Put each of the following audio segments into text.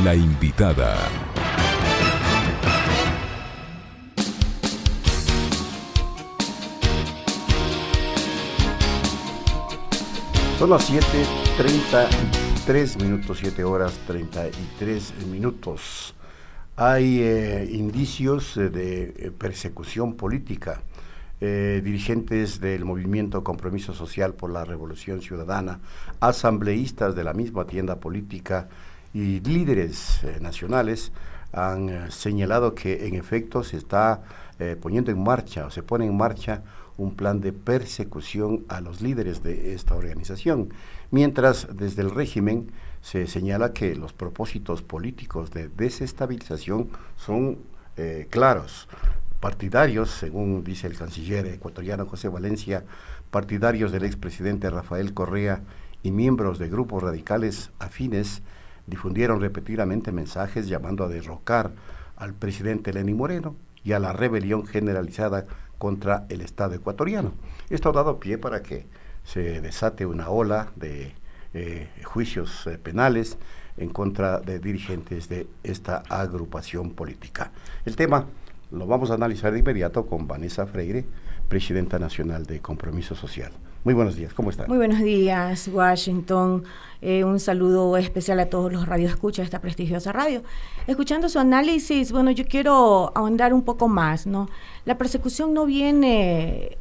La invitada. Son las 7:33 minutos, 7 horas 33 minutos. Hay indicios de persecución política. Dirigentes del movimiento Compromiso Social por la Revolución Ciudadana, asambleístas de la misma tienda política y líderes nacionales han señalado que en efecto se está poniendo en marcha o se pone en marcha un plan de persecución a los líderes de esta organización, mientras desde el régimen se señala que los propósitos políticos de desestabilización son claros. Partidarios, según dice el canciller ecuatoriano José Valencia, partidarios del expresidente Rafael Correa y miembros de grupos radicales afines difundieron repetidamente mensajes llamando a derrocar al presidente Lenín Moreno y a la rebelión generalizada contra el Estado ecuatoriano. Esto ha dado pie para que se desate una ola de juicios penales en contra de dirigentes de esta agrupación política. El tema lo vamos a analizar de inmediato con Vanessa Freire, presidenta nacional de Compromiso Social. Muy buenos días, ¿cómo están? Muy buenos días, Washington. Un saludo especial a todos los radioescuchas de esta prestigiosa radio. Escuchando su análisis, bueno, yo quiero ahondar un poco más, ¿no? La persecución no viene,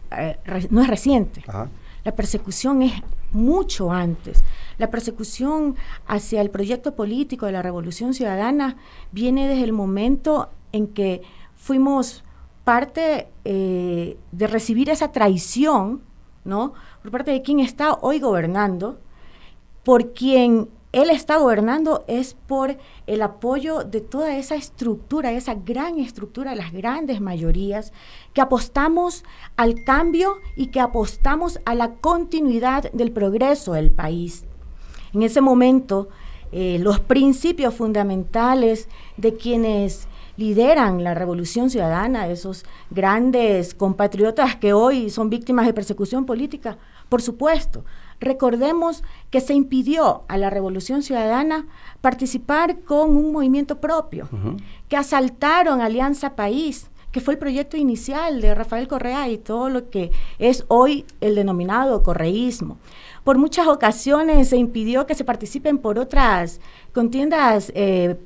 no es reciente. Ajá. La persecución es mucho antes. La persecución hacia el proyecto político de la Revolución Ciudadana viene desde el momento en que fuimos parte de recibir esa traición, ¿no?, por parte de quien está hoy gobernando. Por quien él está gobernando es por el apoyo de toda esa estructura, esa gran estructura de las grandes mayorías, que apostamos al cambio y que apostamos a la continuidad del progreso del país. En ese momento, los principios fundamentales de quienes lideran la Revolución Ciudadana, esos grandes compatriotas que hoy son víctimas de persecución política, por supuesto. Recordemos que se impidió a la Revolución Ciudadana participar con un movimiento propio, que asaltaron Alianza País, que fue el proyecto inicial de Rafael Correa y todo lo que es hoy el denominado correísmo. Por muchas ocasiones se impidió que se participen por otras contiendas,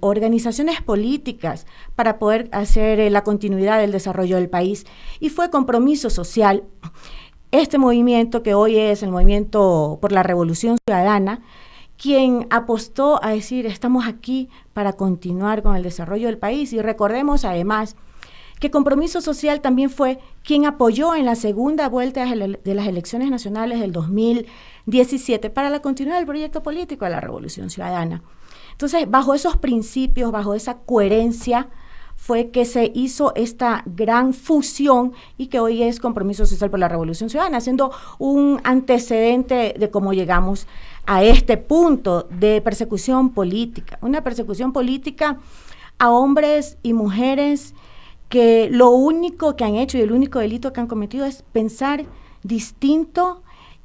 organizaciones políticas para poder hacer la continuidad del desarrollo del país. Y fue Compromiso Social, este movimiento que hoy es el Movimiento por la Revolución Ciudadana, quien apostó a decir, estamos aquí para continuar con el desarrollo del país. Y recordemos además que Compromiso Social también fue quien apoyó en la segunda vuelta de las elecciones nacionales del 2017 para la continuidad del proyecto político de la Revolución Ciudadana. Entonces, bajo esos principios, bajo esa coherencia, fue que se hizo esta gran fusión y que hoy es Compromiso Social por la Revolución Ciudadana, siendo un antecedente de cómo llegamos a este punto de persecución política. Una persecución política a hombres y mujeres que lo único que han hecho y el único delito que han cometido es pensar distinto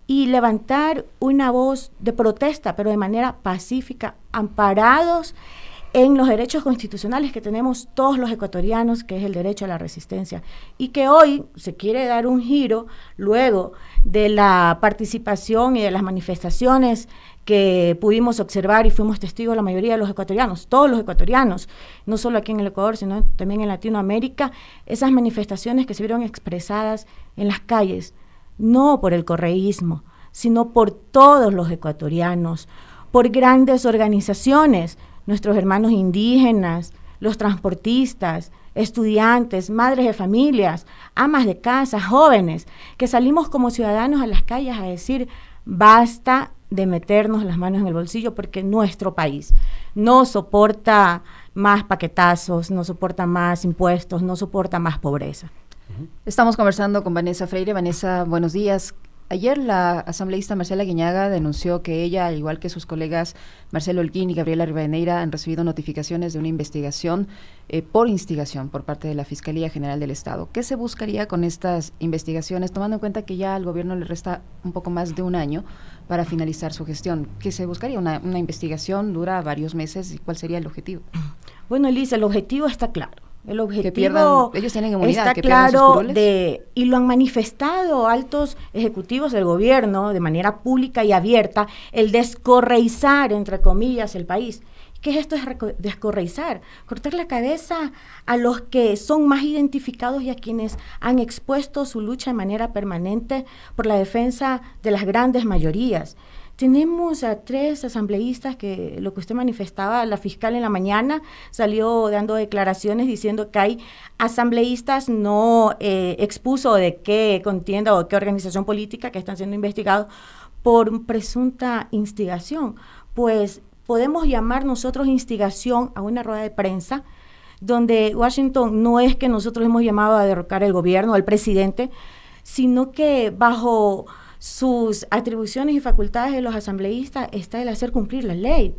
y levantar una voz de protesta, pero de manera pacífica, amparados en los derechos constitucionales que tenemos todos los ecuatorianos, que es el derecho a la resistencia, y que hoy se quiere dar un giro luego de la participación y de las manifestaciones que pudimos observar y fuimos testigos la mayoría de los ecuatorianos, todos los ecuatorianos, no solo aquí en el Ecuador, sino también en Latinoamérica, esas manifestaciones que se vieron expresadas en las calles, no por el correísmo, sino por todos los ecuatorianos, por grandes organizaciones, nuestros hermanos indígenas, los transportistas, estudiantes, madres de familias, amas de casa, jóvenes, que salimos como ciudadanos a las calles a decir, basta de meternos las manos en el bolsillo porque nuestro país no soporta más paquetazos, no soporta más impuestos, no soporta más pobreza. Estamos conversando con Vanessa Freire. Vanessa, buenos días. Ayer la asambleísta Marcela Guiñaga denunció que ella, al igual que sus colegas Marcelo Holguín y Gabriela Rivadeneira, han recibido notificaciones de una investigación por instigación por parte de la Fiscalía General del Estado. ¿Qué se buscaría con estas investigaciones, tomando en cuenta que ya al gobierno le resta un poco más de un año para finalizar su gestión. ¿Qué se buscaría? Una investigación dura varios meses. ¿Y cuál sería el objetivo? Bueno, Elisa, el objetivo está claro. El objetivo que pierdan, ellos tienen inmunidad, está que pierdan sus claro curules. Y lo han manifestado altos ejecutivos del gobierno de manera pública y abierta, el descorreizar, entre comillas, el país. ¿Qué es esto? Es descorreizar, cortar la cabeza a los que son más identificados y a quienes han expuesto su lucha de manera permanente por la defensa de las grandes mayorías. Tenemos a 3 asambleístas que lo que usted manifestaba, la fiscal en la mañana salió dando declaraciones diciendo que hay asambleístas, no expuso de qué contienda o qué organización política que están siendo investigados por presunta instigación. Pues podemos llamar nosotros instigación a una rueda de prensa donde Washington no es que nosotros hemos llamado a derrocar el gobierno, al presidente, sino que bajo sus atribuciones y facultades de los asambleístas está el hacer cumplir la ley.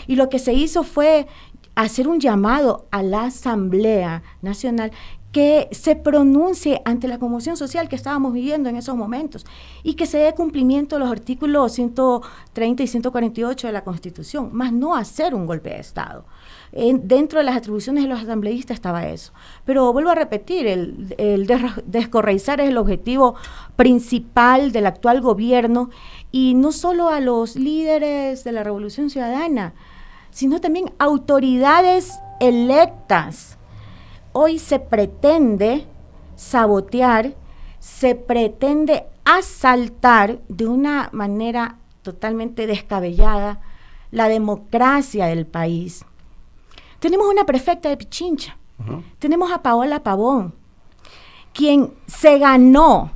Y lo que se hizo fue hacer un llamado a la Asamblea Nacional que se pronuncie ante la conmoción social que estábamos viviendo en esos momentos y que se dé cumplimiento a los artículos 130 y 148 de la Constitución, más no hacer un golpe de Estado. Dentro de las atribuciones de los asambleístas estaba eso. Pero vuelvo a repetir, el descorreizar es el objetivo principal del actual gobierno, y no solo a los líderes de la Revolución Ciudadana, sino también autoridades electas. Hoy se pretende sabotear, se pretende asaltar de una manera totalmente descabellada la democracia del país. Tenemos una prefecta de Pichincha, tenemos a Paola Pavón, quien se ganó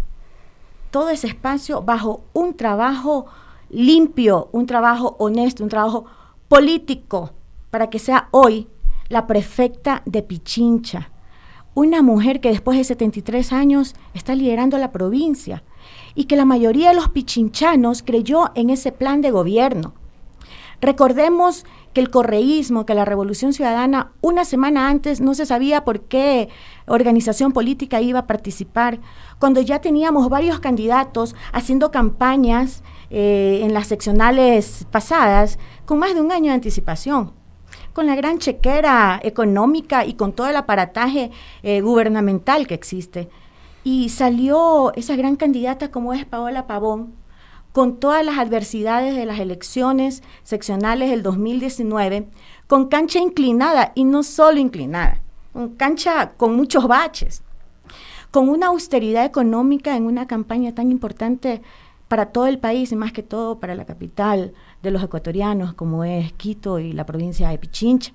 todo ese espacio bajo un trabajo limpio, un trabajo honesto, un trabajo político, para que sea hoy la prefecta de Pichincha, una mujer que después de 73 años está liderando la provincia y que la mayoría de los pichinchanos creyó en ese plan de gobierno. Recordemos que el correísmo, que la Revolución Ciudadana, una semana antes no se sabía por qué organización política iba a participar, cuando ya teníamos varios candidatos haciendo campañas en las seccionales pasadas con más de un año de anticipación, con la gran chequera económica y con todo el aparataje gubernamental que existe. Y salió esa gran candidata como es Paola Pavón, con todas las adversidades de las elecciones seccionales del 2019, con cancha inclinada, y no solo inclinada, con cancha con muchos baches, con una austeridad económica en una campaña tan importante para todo el país y más que todo para la capital de los ecuatorianos como es Quito y la provincia de Pichincha.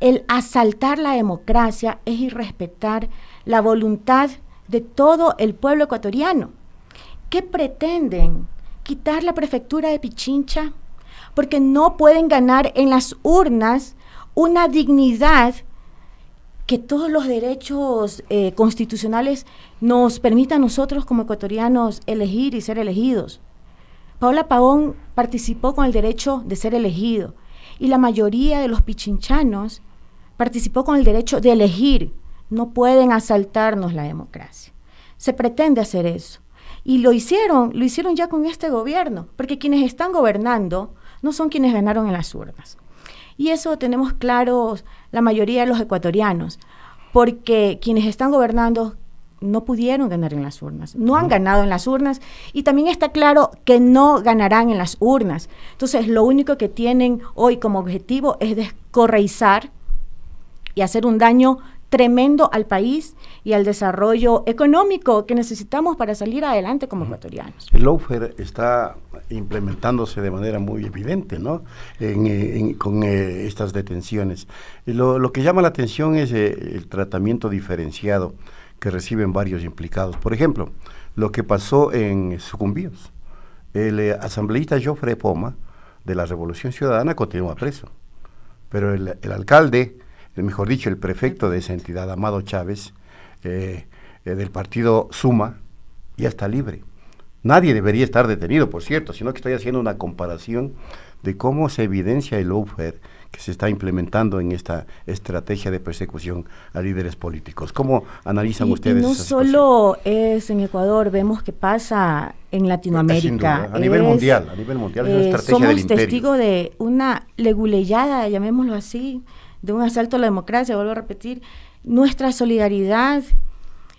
El asaltar la democracia es irrespetar la voluntad de todo el pueblo ecuatoriano. ¿Qué pretenden? ¿Quitar la prefectura de Pichincha? Porque no pueden ganar en las urnas una dignidad que todos los derechos constitucionales nos permitan a nosotros como ecuatorianos elegir y ser elegidos. Paola Pavón participó con el derecho de ser elegido y la mayoría de los pichinchanos participó con el derecho de elegir. No pueden asaltarnos la democracia. Se pretende hacer eso. Y lo hicieron ya con este gobierno, porque quienes están gobernando no son quienes ganaron en las urnas. Y eso tenemos claros la mayoría de los ecuatorianos, porque quienes están gobernando no pudieron ganar en las urnas, no han ganado en las urnas, y también está claro que no ganarán en las urnas. Entonces, lo único que tienen hoy como objetivo es descorreizar y hacer un daño tremendo al país y al desarrollo económico que necesitamos para salir adelante como ecuatorianos. El lawfare está implementándose de manera muy evidente, ¿no? Con estas detenciones. Lo que llama la atención es el tratamiento diferenciado que reciben varios implicados. Por ejemplo, lo que pasó en Sucumbíos. El asambleísta Jofre Poma, de la Revolución Ciudadana, continúa preso. Pero el alcalde, mejor dicho, el prefecto de esa entidad, Amado Chávez, del partido Suma, ya está libre. Nadie debería estar detenido, por cierto, sino que estoy haciendo una comparación de cómo se evidencia el lawfare que se está implementando en esta estrategia de persecución a líderes políticos. ¿Cómo analizan ustedes y no esa solo es en Ecuador, vemos que pasa en Latinoamérica. A nivel mundial es una estrategia somos del imperio. testigos de una leguleyada, llamémoslo así, de un asalto a la democracia, vuelvo a repetir, nuestra solidaridad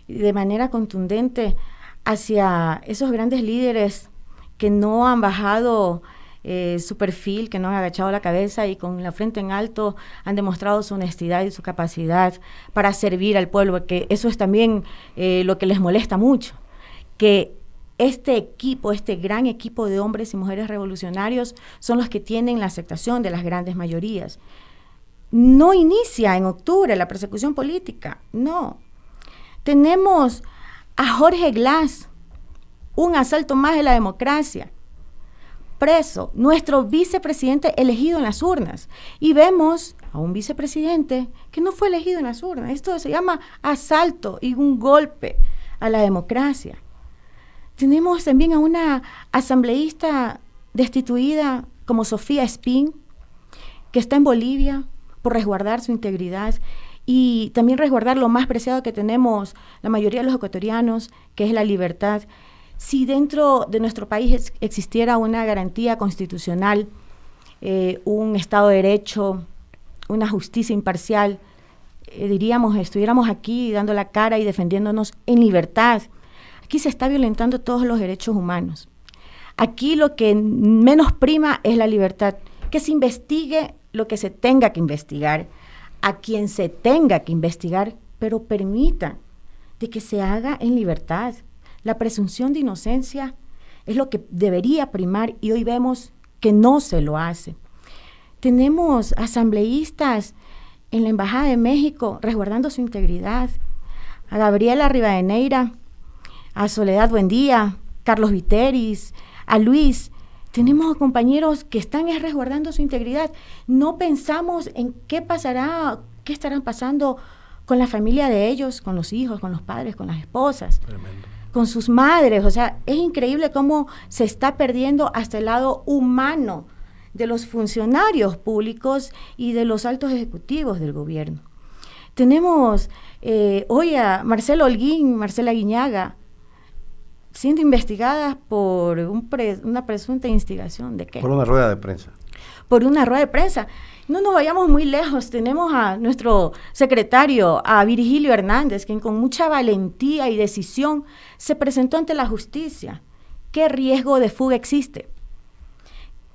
de manera contundente hacia esos grandes líderes que no han bajado su perfil, que no han agachado la cabeza y con la frente en alto han demostrado su honestidad y su capacidad para servir al pueblo, porque eso es también lo que les molesta mucho, que este equipo, este gran equipo de hombres y mujeres revolucionarios son los que tienen la aceptación de las grandes mayorías. No inicia en octubre la persecución política, no. Tenemos a Jorge Glass, un asalto más de la democracia, preso, nuestro vicepresidente elegido en las urnas, y vemos a un vicepresidente que no fue elegido en las urnas. Esto se llama asalto y un golpe a la democracia. Tenemos también a una asambleísta destituida como Sofía Espín, que está en Bolivia por resguardar su integridad y también resguardar lo más preciado que tenemos la mayoría de los ecuatorianos, que es la libertad. Si dentro de nuestro país existiera una garantía constitucional, un Estado de Derecho, una justicia imparcial, diríamos, estuviéramos aquí dando la cara y defendiéndonos en libertad. Aquí se está violentando todos los derechos humanos. Aquí lo que menos prima es la libertad, que se investigue lo que se tenga que investigar, a quien se tenga que investigar, pero permita de que se haga en libertad. La presunción de inocencia es lo que debería primar y hoy vemos que no se lo hace. Tenemos asambleístas en la Embajada de México resguardando su integridad, a Gabriela Rivadeneira, a Soledad Buendía, Carlos Viteris, a Luis. Tenemos compañeros que están resguardando su integridad. No pensamos en qué pasará, qué estarán pasando con la familia de ellos, con los hijos, con los padres, con las esposas. Tremendo. Con sus madres. O sea, es increíble cómo se está perdiendo hasta el lado humano de los funcionarios públicos y de los altos ejecutivos del gobierno. Tenemos hoy a Marcelo Holguín, Marcela Guiñaga, siendo investigadas por una presunta instigación. ¿De qué? Por una rueda de prensa. Por una rueda de prensa. No nos vayamos muy lejos, tenemos a nuestro secretario, a Virgilio Hernández, quien con mucha valentía y decisión se presentó ante la justicia. ¿Qué riesgo de fuga existe?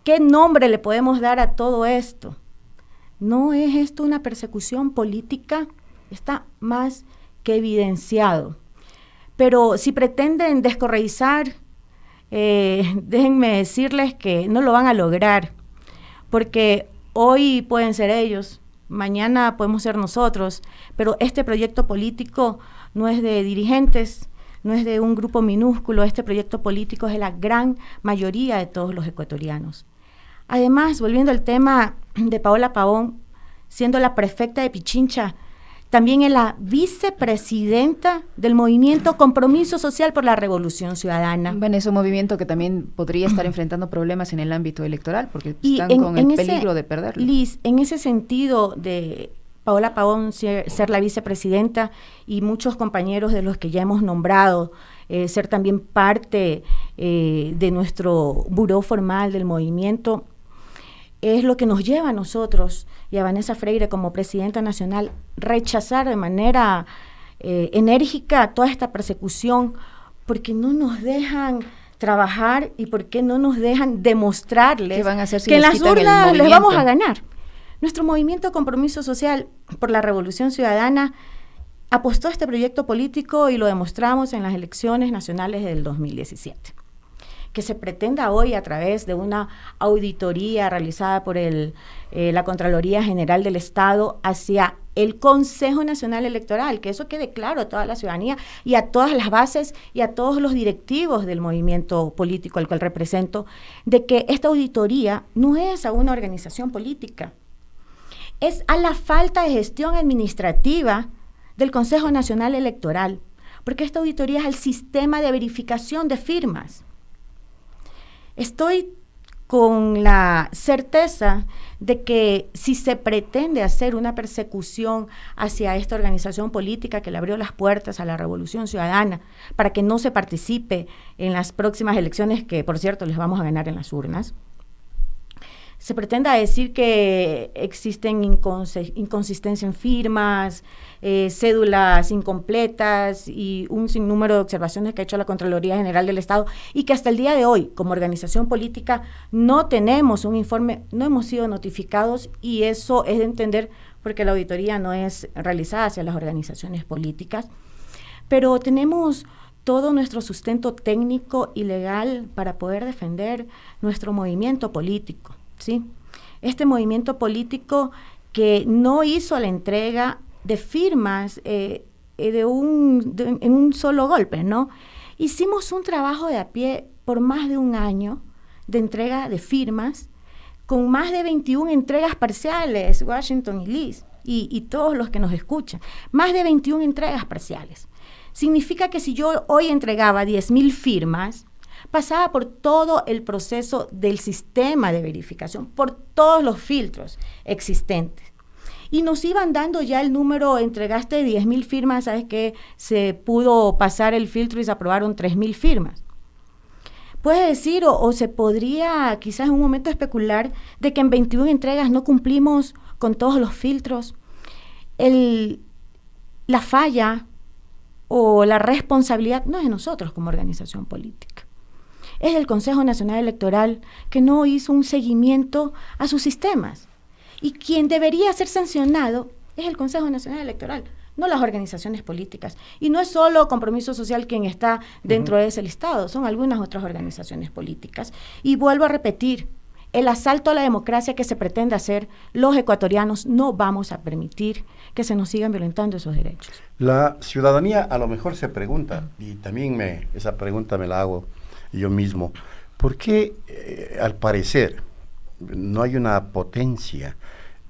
¿Qué nombre le podemos dar a todo esto? ¿No es esto una persecución política? Está más que evidenciado. Pero si pretenden descorreizar, déjenme decirles que no lo van a lograr, porque hoy pueden ser ellos, mañana podemos ser nosotros, pero este proyecto político no es de dirigentes, no es de un grupo minúsculo, este proyecto político es de la gran mayoría de todos los ecuatorianos. Además, volviendo al tema de Paola Pavón, siendo la prefecta de Pichincha, también es la vicepresidenta del movimiento Compromiso Social por la Revolución Ciudadana. Bueno, es un movimiento que también podría estar enfrentando problemas en el ámbito electoral, porque están con el peligro de perderlo. Liz, en ese sentido de Paola Pavón ser la vicepresidenta y muchos compañeros de los que ya hemos nombrado, ser también parte de nuestro buró formal del movimiento, es lo que nos lleva a nosotros y a Vanessa Freire como presidenta nacional rechazar de manera enérgica toda esta persecución, porque no nos dejan trabajar y porque no nos dejan demostrarles que en las urnas les vamos a ganar. Nuestro movimiento Compromiso Social por la Revolución Ciudadana apostó a este proyecto político y lo demostramos en las elecciones nacionales del 2017. Que se pretenda hoy a través de una auditoría realizada por la Contraloría General del Estado hacia el Consejo Nacional Electoral, que eso quede claro a toda la ciudadanía y a todas las bases y a todos los directivos del movimiento político al cual represento, de que esta auditoría no es a una organización política, es a la falta de gestión administrativa del Consejo Nacional Electoral, porque esta auditoría es al sistema de verificación de firmas. Estoy con la certeza de que si se pretende hacer una persecución hacia esta organización política que le abrió las puertas a la Revolución Ciudadana para que no se participe en las próximas elecciones, que por cierto les vamos a ganar en las urnas, se pretenda decir que existen inconsistencias en firmas, cédulas incompletas y un sinnúmero de observaciones que ha hecho la Contraloría General del Estado, y que hasta el día de hoy, como organización política, no tenemos un informe, no hemos sido notificados, y eso es de entender porque la auditoría no es realizada hacia las organizaciones políticas, pero tenemos todo nuestro sustento técnico y legal para poder defender nuestro movimiento político. ¿Sí? Este movimiento político que no hizo la entrega de firmas en un solo golpe, ¿no? Hicimos un trabajo de a pie por más de un año de entrega de firmas, con más de 21 entregas parciales, Washington y Liz, y todos los que nos escuchan, más de 21 entregas parciales. Significa que si yo hoy entregaba 10,000 firmas, pasaba por todo el proceso del sistema de verificación, por todos los filtros existentes. Y nos iban dando ya el número, entregaste 10,000 firmas, ¿sabes qué? Se pudo pasar el filtro y se aprobaron 3,000 firmas. Puede decir, o se podría quizás en un momento especular, de que en 21 entregas no cumplimos con todos los filtros. La falla o la responsabilidad no es de nosotros como organización política. Es el Consejo Nacional Electoral, que no hizo un seguimiento a sus sistemas. Y quien debería ser sancionado es el Consejo Nacional Electoral, no las organizaciones políticas. Y no es solo Compromiso Social quien está dentro de ese listado, son algunas otras organizaciones políticas. Y vuelvo a repetir, el asalto a la democracia que se pretende hacer, los ecuatorianos no vamos a permitir que se nos sigan violentando esos derechos. La ciudadanía a lo mejor se pregunta, y también esa pregunta me la hago yo mismo, ¿por qué al parecer no hay una potencia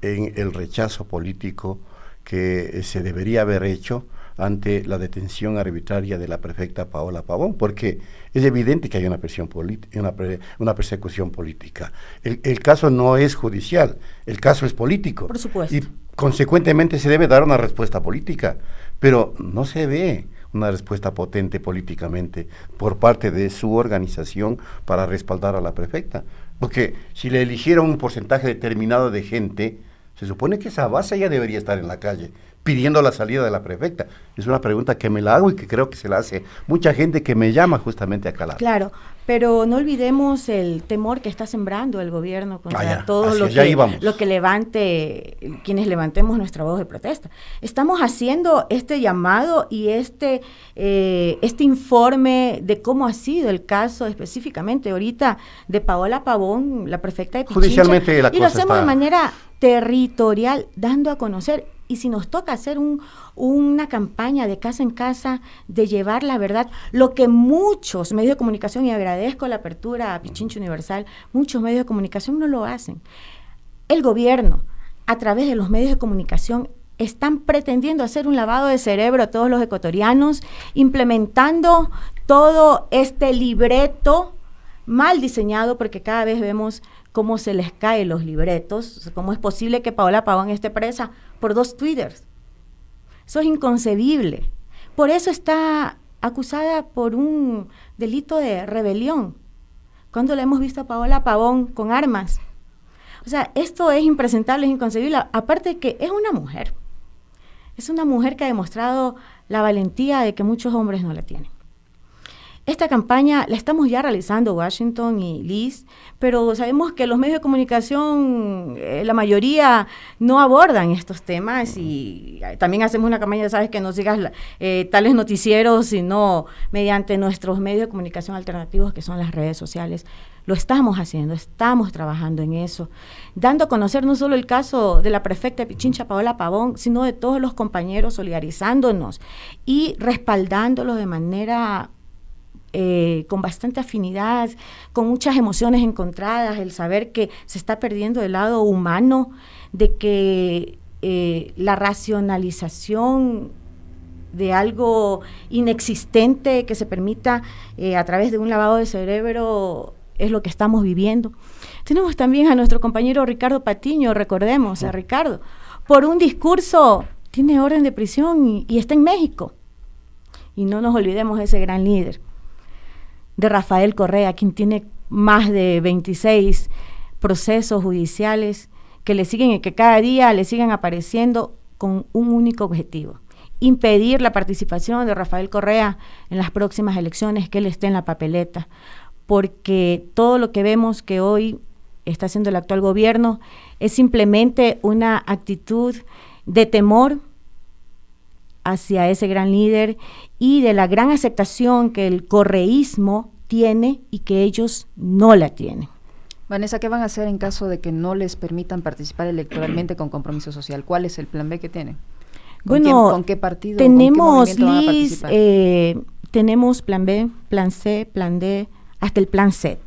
en el rechazo político que se debería haber hecho ante la detención arbitraria de la prefecta Paola Pavón? Porque es evidente que hay una persecución política. El caso no es judicial, el caso es político. Por supuesto. Y consecuentemente se debe dar una respuesta política, pero no se ve una respuesta potente políticamente por parte de su organización para respaldar a la prefecta. Porque si le eligieron un porcentaje determinado de gente, se supone que esa base ya debería estar en la calle, pidiendo la salida de la prefecta. Es una pregunta que me la hago y que creo que se la hace mucha gente que me llama justamente a calar. Claro, pero no olvidemos el temor que está sembrando el gobierno contra todo lo que levante, quienes levantemos nuestra voz de protesta. Estamos haciendo este llamado y este informe de cómo ha sido el caso específicamente ahorita de Paola Pavón, la prefecta de Pichincha. Judicialmente la cosa y lo hacemos de manera territorial, dando a conocer. Y si nos toca hacer una campaña de casa en casa, de llevar la verdad, lo que muchos medios de comunicación, y agradezco la apertura a Pichincha Universal, muchos medios de comunicación no lo hacen. El gobierno, a través de los medios de comunicación, están pretendiendo hacer un lavado de cerebro a todos los ecuatorianos, implementando todo este libreto mal diseñado, porque cada vez vemos cómo se les caen los libretos. O sea, ¿cómo es posible que Paola Pavón esté presa por 2 Twitters? Eso es inconcebible. Por eso está acusada por un delito de rebelión, cuando la hemos visto a Paola Pavón con armas. O sea, esto es impresentable, es inconcebible. Aparte que es una mujer que ha demostrado la valentía de que muchos hombres no la tienen. Esta campaña la estamos ya realizando Washington y Liz, pero sabemos que los medios de comunicación, la mayoría no abordan estos temas, y también hacemos una campaña, sabes, que no sigas tales noticieros, sino mediante nuestros medios de comunicación alternativos, que son las redes sociales. Lo estamos haciendo, estamos trabajando en eso, dando a conocer no solo el caso de la prefecta de Pichincha, Paola Pavón, sino de todos los compañeros, solidarizándonos y respaldándolos de manera con bastante afinidad, con muchas emociones encontradas, el saber que se está perdiendo el lado humano, de que la racionalización de algo inexistente que se permita a través de un lavado de cerebro es lo que estamos viviendo. Tenemos también a nuestro compañero Ricardo Patiño, recordemos a Ricardo, por un discurso tiene orden de prisión y está en México. Y no nos olvidemos de ese gran líder, de Rafael Correa, quien tiene más de 26 procesos judiciales que le siguen y que cada día le siguen apareciendo con un único objetivo: impedir la participación de Rafael Correa en las próximas elecciones, que él esté en la papeleta, porque todo lo que vemos que hoy está haciendo el actual gobierno es simplemente una actitud de temor hacia ese gran líder y de la gran aceptación que el correísmo tiene y que ellos no la tienen. Vanessa, ¿qué van a hacer en caso de que no les permitan participar electoralmente con Compromiso Social? ¿Cuál es el plan B que tienen? ¿Con qué partido, tenemos, con qué movimiento van a participar? Tenemos plan B, plan C, plan D, hasta el plan Z.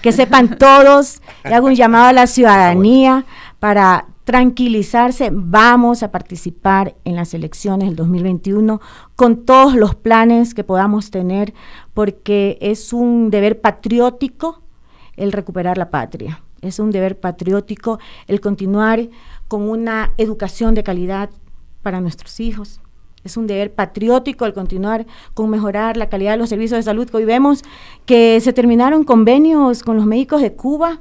Que sepan todos, y hago un llamado a la ciudadanía para tranquilizarse. Vamos a participar en las elecciones del 2021 con todos los planes que podamos tener, porque es un deber patriótico el recuperar la patria. Es un deber patriótico el continuar con una educación de calidad para nuestros hijos. Es un deber patriótico el continuar con mejorar la calidad de los servicios de salud, que hoy vemos que se terminaron convenios con los médicos de Cuba.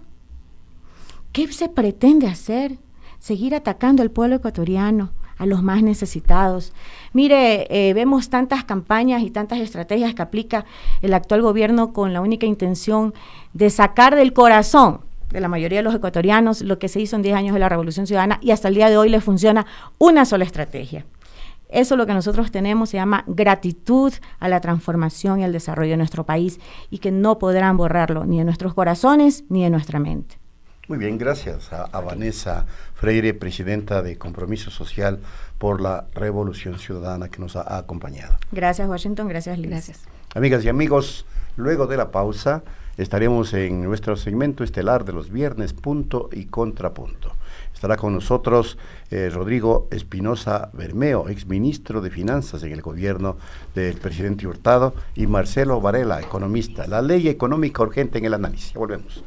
¿Qué se pretende hacer? Seguir atacando al pueblo ecuatoriano, a los más necesitados. Mire, vemos tantas campañas y tantas estrategias que aplica el actual gobierno con la única intención de sacar del corazón de la mayoría de los ecuatorianos lo que se hizo en 10 años de la Revolución Ciudadana, y hasta el día de hoy les funciona una sola estrategia. Eso es lo que nosotros tenemos, se llama gratitud a la transformación y al desarrollo de nuestro país, y que no podrán borrarlo ni de nuestros corazones ni de nuestra mente. Muy bien, gracias a Vanessa Freire, presidenta de Compromiso Social por la Revolución Ciudadana, que nos ha acompañado. Gracias, Washington, gracias, Liz. Gracias. Amigas y amigos, luego de la pausa estaremos en nuestro segmento estelar de los viernes, Punto y Contrapunto. Estará con nosotros Rodrigo Espinosa Bermeo, exministro de Finanzas en el gobierno del presidente Hurtado, y Marcelo Varela, economista. La ley económica urgente en el análisis. Ya volvemos.